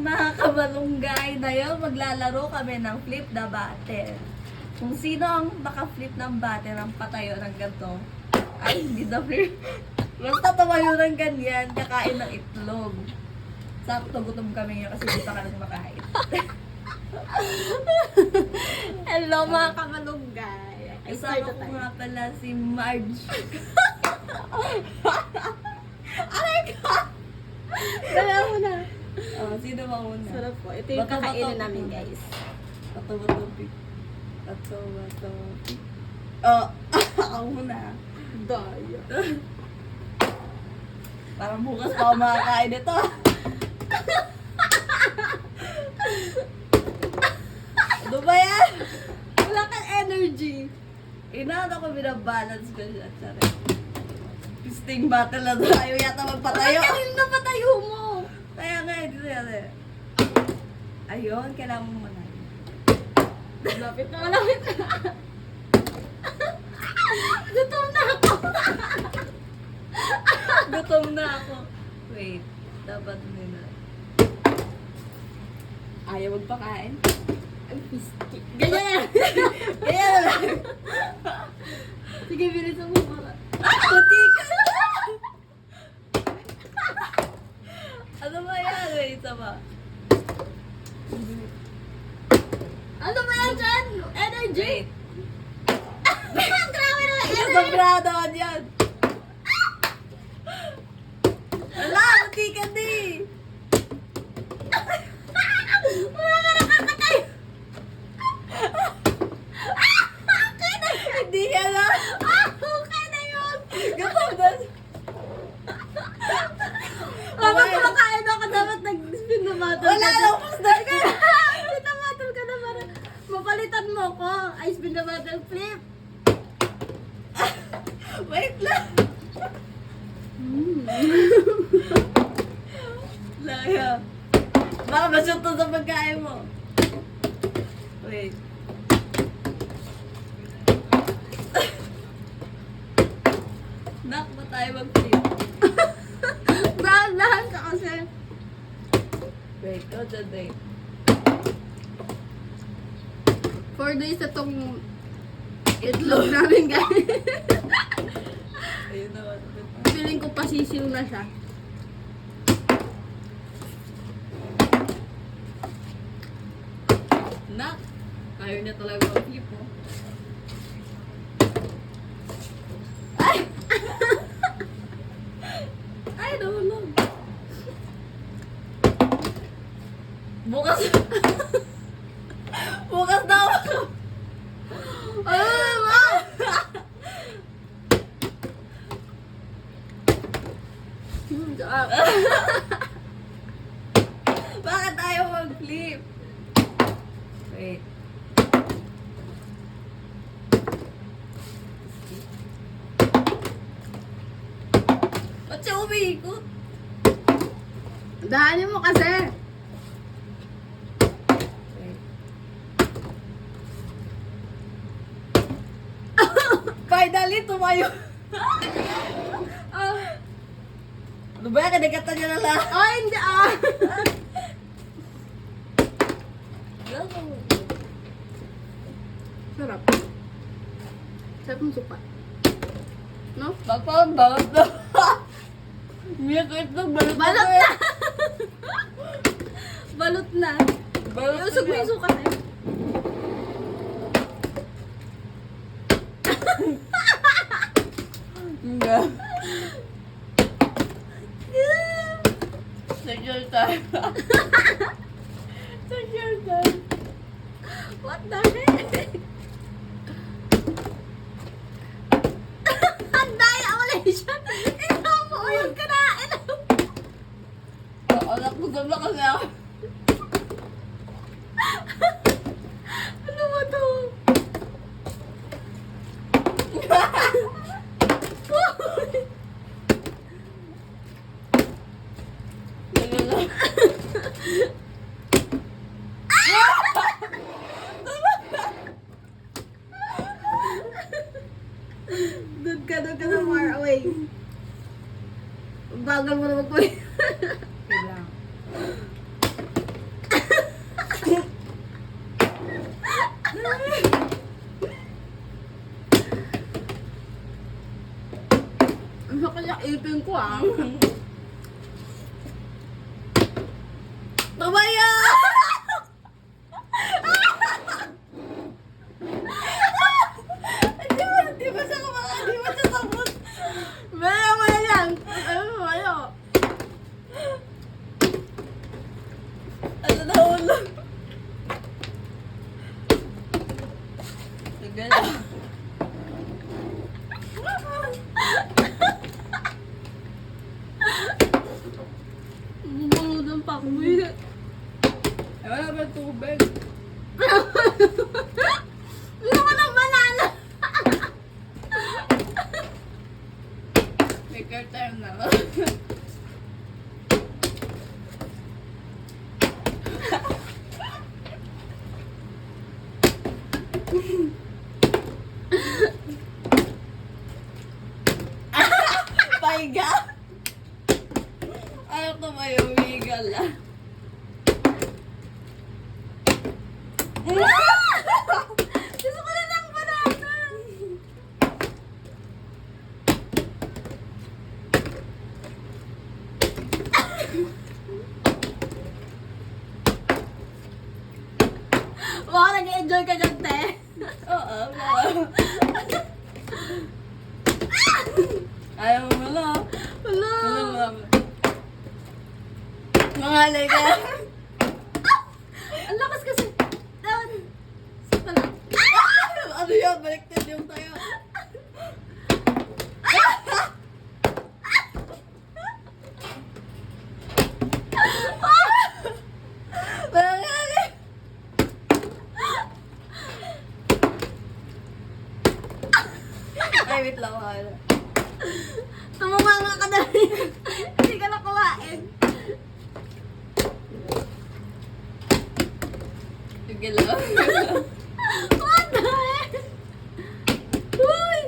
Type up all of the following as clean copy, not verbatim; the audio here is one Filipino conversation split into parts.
Mga kamalunggay, ngayon maglalaro kami ng flip the battle. Kung sino ang maka-flip ng battle ang patayo ng ganito, ay hindi na flip. Basta tumayo ng ganyan, kakain ng itlog. Sakto gutom kami ngayon kasi di pa kami makain. Hello mga kamalunggay. Kasama ko nga pala si Marge. Aray ka! Dala mo na. Oh, sino mauna? Sarap po. Ito yung kakainin namin, guys. Bato-bato pig. Bato-bato pig. Oh, ako muna. Daya. Parang bukas pa ako makakain ito. Ano ba yan? Wala kang energy. Inaano ko, binabalance ko siya. Tsari. Pisting battle na tayo. Yata magpatayo. Bakit kanil na patayo mo? Kaya nga, dito yan eh. Ayun, kailangan mo muna. Malapit na, malapit na. Gutom na ako. Gutom na ako. Wait, dapat nila. Ayaw magpakain? Ang pisti. Ganyan yan. Kaya na lang. Sige, bilisan mo para. Puti ka na! Ano ba yan? Wait, isa pa. Ano ba yan dyan? Energy? Wait. Grabe na energy. Sobrado ka dyan. Wala, puti ka di. Wala ka nakakatay. Okay na. Hindi ka na. Okay na yun. Gutom na. Kapag kumakain ako, dapat nag-spin na battle. Wala lang, pasdar ka. Spin na battle ka na para mapalitan mo ko. Ay, spin na battle flip. Wait lang. Laya. Baka masyot to sa pagkain mo. Wait. Nak, ba tayo mag-flip? Dahan-dahan ka kasi. Wait, go the date. 4 days na tong itlog namin, guys. Ayun naman. Feeling ko pasisiw na siya. Nak, ayaw niya talaga mag-flip mo. Ay! Ay, nahulog. Bukas. Bukas na ako. Ah! Bakit ayaw mag-flip? Wait. Ba't siya umiikot? Dahanin mo kasi. Wait. Finally, tumayo. Ah, Ano ba yan? Kanigatan niya na lang. oh, hindi ah. Sarap. Sarap ng suka. No? Papa, balot na. Miyak ko ito, balot na. Balot na! Balot na. Balot na. Iusog mo yung suka eh. Nga. Secure time. Secure time. What the heck? Ang daya ulit siya. Ikaw mo yung kanain. Anak ko gabla kasi ako. Ano ba to? Doon ka na far away. Bagal mo na magpulit. Kailangan. Ang sakit yung ipin ko ah. Tumaya! Di ba siya kumaka? Di ba siya sabot? Maya mo na yan. Ano mo ayo? Ano na ulo? Sige na. Bumulod ang pakwi. Ay, wala ba tubig? Ano ka ng banana? May curtain na. Paiga? Ayaw ko ba yung wigal ah? Gusto ko na ng banana. Wow, nag-enjoy ka dyan, te. Oo, ayaw mo na. Hello. Mangalay ka. Ang lakas kasi. Down. Saan pala? Ano yan? Baliktad yung tayo. Mangalay. Ay, wait lang. Tumumanga ka na rin. Hindi ka na kumain. Sige lang. What the heck? Uy!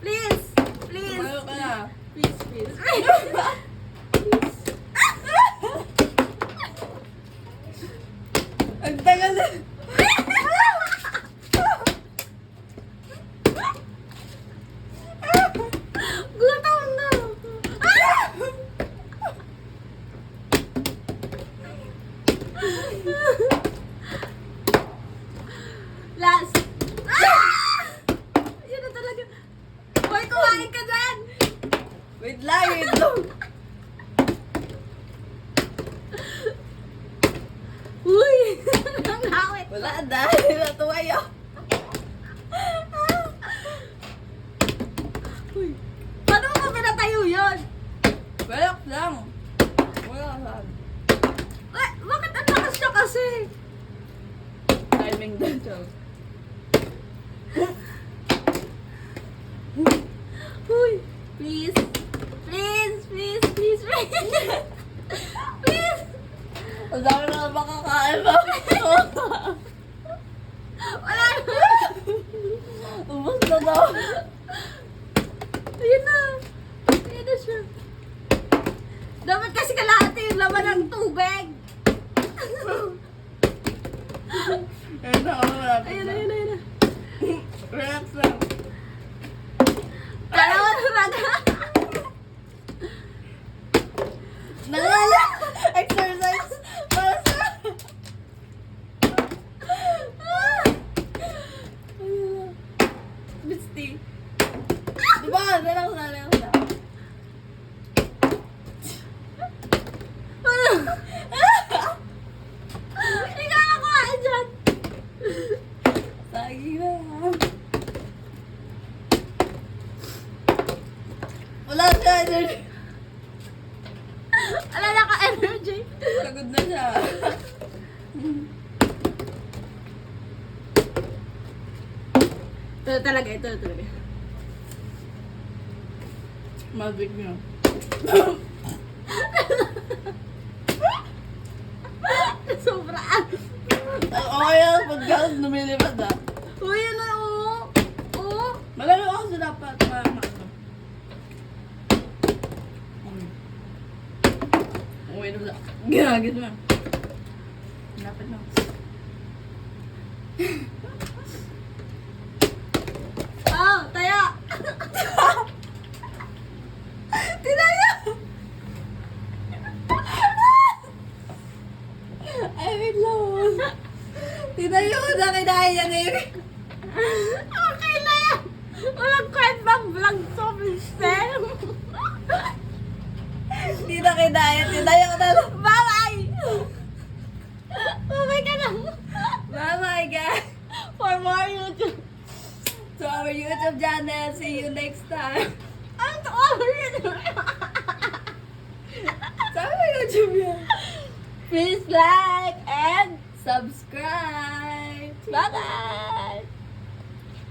Please! Please! Tumayo ka na. Please, please. Ang tagal na. Gutom na! Last! Yun na talaga. Hoy, kumain ka dyan! Wait lang, wait lang. Uy! Ang hawit! Wala, dahil na tumayo. Uy! Paano mo ba pinatayo yun? Wala lang. Wala lang. Bakit ang lakas niya kasi? Timing din siya. Uy! Please! Please! Please! Please! Please! Please! Ang dami na makakain ba? Wala na! Ubus na daw. Ayun na! Ayun na siya. Dapat kasi kalahati yung laman ng tubig. Ayun na, wala. Ayun na, ayun na, ayun na. Relax lang. Dalawa na na. Nangala! Exercise! Para sa... Misty. Diba? Relax na, relax na. Ano? Hindi ka nakakuha dyan. Lagi na. Wala siya energy. Wala na ka-energy. Pagod na siya. Ito talaga, ito talaga. Magic niya. Sobraan. Okay yan, pag galas lumilipad ah. Uy, ano, oo. Oo. Malalo ako sa dapat. Uy, wala. Ginagit mo. Dapat na. Tinayo na kinaya niya yun. Okay na yan. Walang kwentang vlog to, mister. Hindi na kinaya. Tinayo na lang. Bye-bye. Bye-bye ka na. Bye-bye, guys. For more YouTube. To our YouTube channel. See you next time. Ano to? Our YouTube. Sabi mo YouTube yan. Please like and Subscribe. bye-bye.